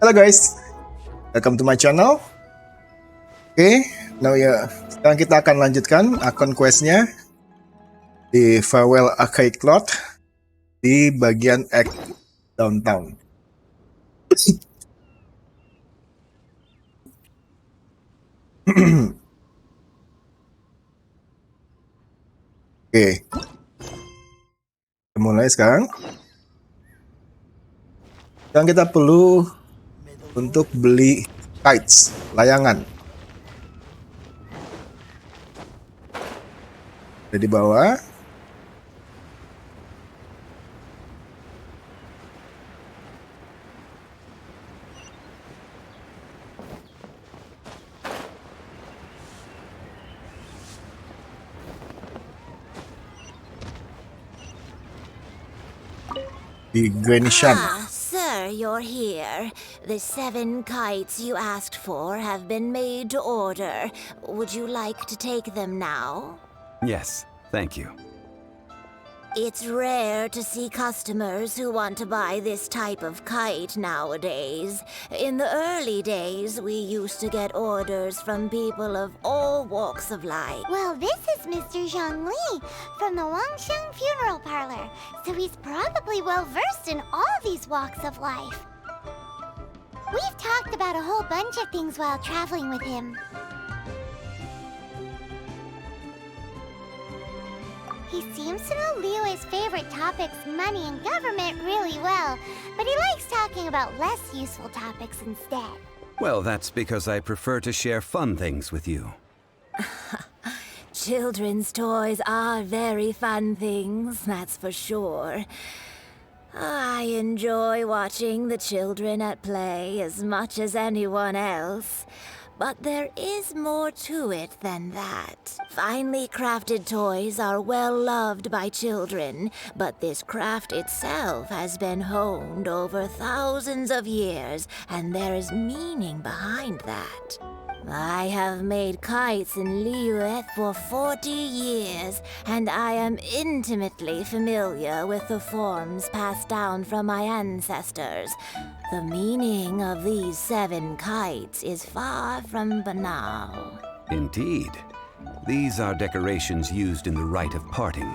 Halo guys, welcome to my channel. Oke, now ya, sekarang kita akan lanjutkan akun questnya di Farewell Arcade Cloud di bagian Egg Downtown. Oke, kita mulai sekarang. Sekarang kita perlu untuk beli kites, layangan. Ada di bawah. Di Genshin. Sir, you're here. The 7 kites you asked for have been made to order. Would you like to take them now? Yes, thank you. It's rare to see customers who want to buy this type of kite nowadays. In the early days, we used to get orders from people of all walks of life. Well, this is Mr. Zhongli from the Wangsheng Funeral Parlor, so he's probably well-versed in all these walks of life. We've talked about a whole bunch of things while traveling with him. He seems to know Liyue's favorite topics, money and government, really well, but he likes talking about less useful topics instead. Well, that's because I prefer to share fun things with you. Children's toys are very fun things, that's for sure. I enjoy watching the children at play as much as anyone else. But there is more to it than that. Finely crafted toys are well loved by children, but this craft itself has been honed over thousands of years, and there is meaning behind that. I have made kites in Liyue for 40 years, and I am intimately familiar with the forms passed down from my ancestors. The meaning of these 7 kites is far from banal. Indeed. These are decorations used in the rite of parting.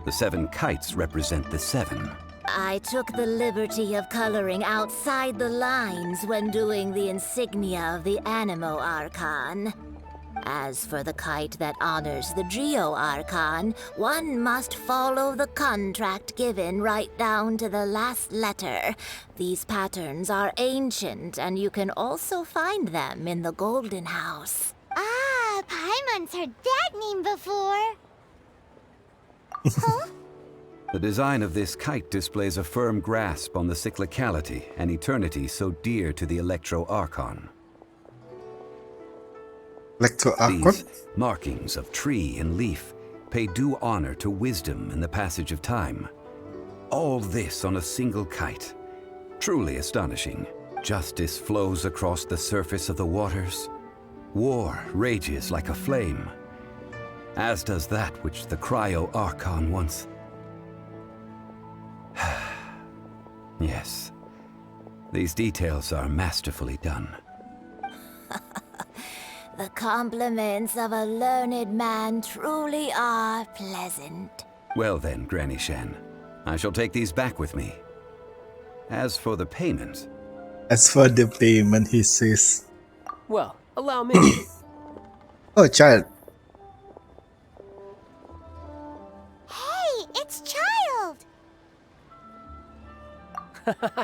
The 7 kites represent the 7. I took the liberty of coloring outside the lines when doing the insignia of the Animo Archon. As for the kite that honors the Geo Archon, one must follow the contract given right down to the last letter. These patterns are ancient, and you can also find them in the Golden House. Ah, Paimon's heard that name before. Huh? The design of this kite displays a firm grasp on the cyclicality and eternity so dear to the Electro Archon. These markings of tree and leaf pay due honor to wisdom and the passage of time. All this on a single kite. Truly astonishing. Justice flows across the surface of the waters. War rages like a flame. As does that which the Cryo Archon once... Yes. These details are masterfully done. The compliments of a learned man truly are pleasant. Well then, Granny Shen, I shall take these back with me. As for the payment... As for the payment, he says. Well, allow me. Oh, child. Hey, it's Child!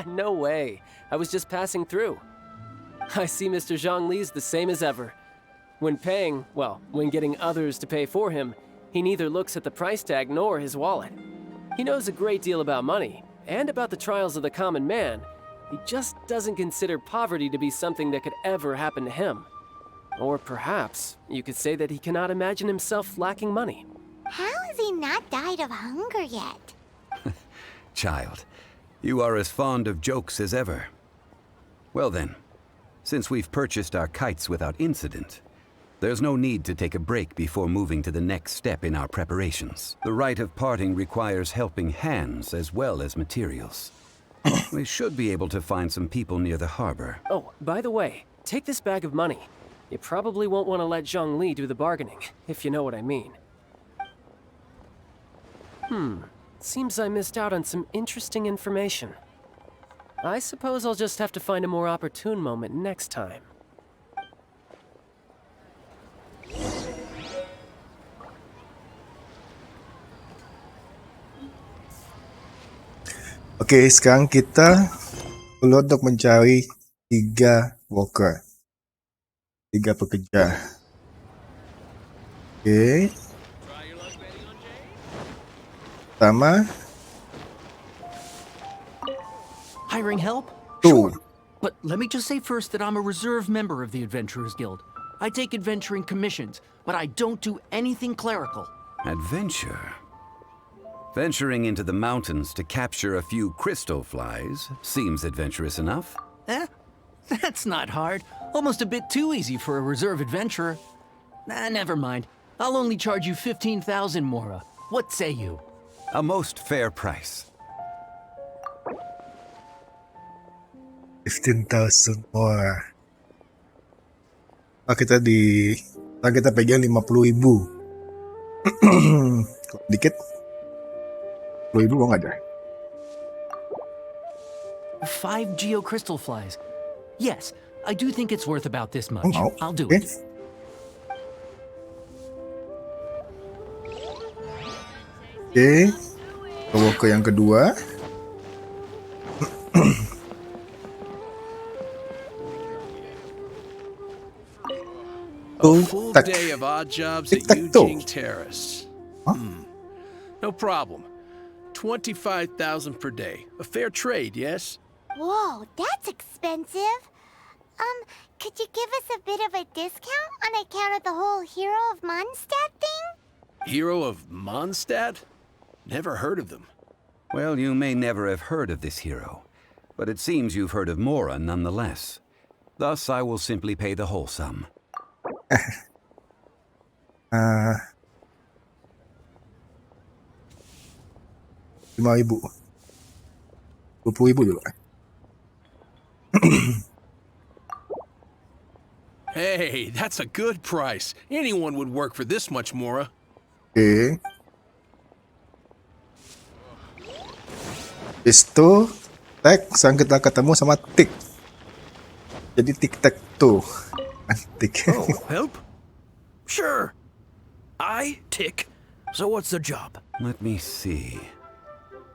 No way. I was just passing through. I see Mr. Zhongli's the same as ever. When paying, well, when getting others to pay for him, he neither looks at the price tag nor his wallet. He knows a great deal about money, and about the trials of the common man. He just doesn't consider poverty to be something that could ever happen to him. Or perhaps, you could say that he cannot imagine himself lacking money. How has he not died of hunger yet? Child, you are as fond of jokes as ever. Well then, since we've purchased our kites without incident, there's no need to take a break before moving to the next step in our preparations. The rite of parting requires helping hands as well as materials. We should be able to find some people near the harbor. Oh, by the way, take this bag of money. You probably won't want to let Zhongli do the bargaining, if you know what I mean. Seems I missed out on some interesting information. I suppose I'll just have to find a more opportune moment next time. Oke, sekarang kita perlu untuk mencari 3 worker. 3 pekerja. Oke. Pertama, Hiring help? tuh. But let me just say first that I'm a reserve member of the Adventurers Guild. I take adventuring commissions, but I don't do anything clerical. Adventure. Venturing into the mountains to capture a few crystal flies seems adventurous enough. Eh? That's not hard. Almost a bit too easy for a reserve adventurer. Nah, never mind. I'll only charge you 15,000 Mora. What say you? A most fair price. 15,000 more. Kita pegang 50.000. Dikit. 10.000 kok nggak ada. 5 geocrystal flies. Yes, I do think it's worth about this much. Oh, I'll do okay. it. Oke. Bawa ke yang kedua. A full tak. day of odd jobs at Tic-tac-toe. Eugene Terrace. Huh? No problem. 25,000 per day. A fair trade, yes? Whoa, that's expensive. Could you give us a bit of a discount on account of the whole Hero of Mondstadt thing? Hero of Mondstadt? Never heard of them. Well, you may never have heard of this hero, but it seems you've heard of Mora nonetheless. Thus, I will simply pay the whole sum. 5.000. 20.000 dulu. Hey, that's a good price. Anyone would work for this much, Mora. Oke. Itu tag sekarang kita ketemu sama tik. Jadi tik tag tuh. Tik. Oh, help? Sure. I tick. So what's the job? Let me see.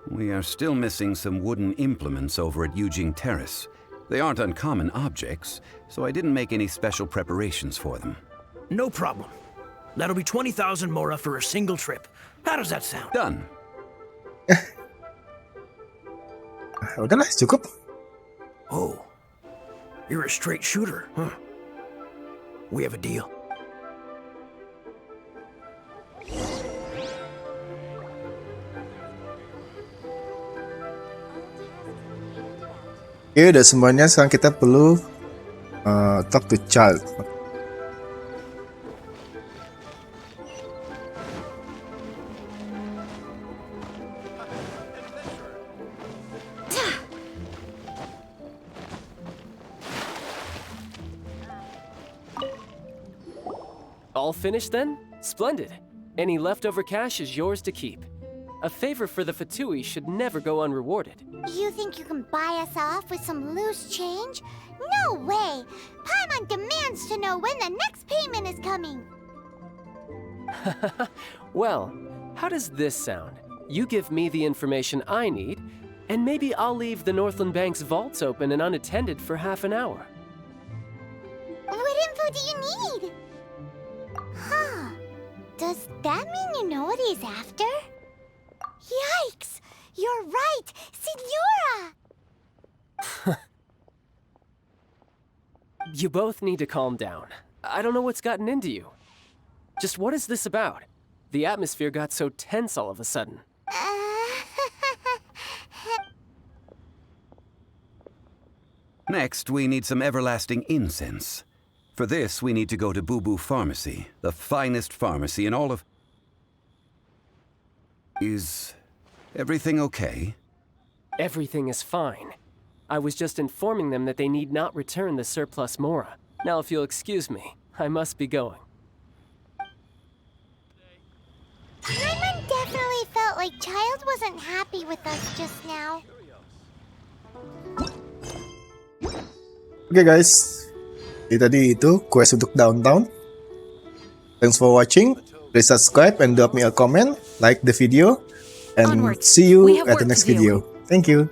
We are still missing some wooden implements over at Eugene Terrace. They aren't uncommon objects, so I didn't make any special preparations for them. No problem. That'll be 20,000 Mora for a single trip. How does that sound? Done. Udahlah, cukup. Oh. You're a straight shooter, huh? We have a deal. Oke, udah semuanya. Sekarang kita perlu talk to child. All finished then? Splendid. Any leftover cash is yours to keep. A favor for the Toeee should never go unrewarded. You think you can buy us off with some loose change? No way! Paimon demands to know when the next payment is coming. Well, how does this sound? You give me the information I need, and maybe I'll leave the Northland Bank's vaults open and unattended for half an hour. What info do you need? Huh. Does that mean you know what he's after? Yikes! You're right! Signora! You both need to calm down. I don't know what's gotten into you. Just what is this about? The atmosphere got so tense all of a sudden. Next, we need some everlasting incense. For this, we need to go to Boo Boo Pharmacy, the finest pharmacy in all of... Is everything okay? Everything is fine. I was just informing them that they need not return the surplus Mora. Now, if you'll excuse me, I must be going. Paimon definitely felt like Child wasn't happy with us just now. Oke guys, jadi tadi itu quest untuk downtown. Thanks for watching. Please subscribe and drop me a comment, like the video, and Onwards. see We you have at the work next to do. video. Thank you.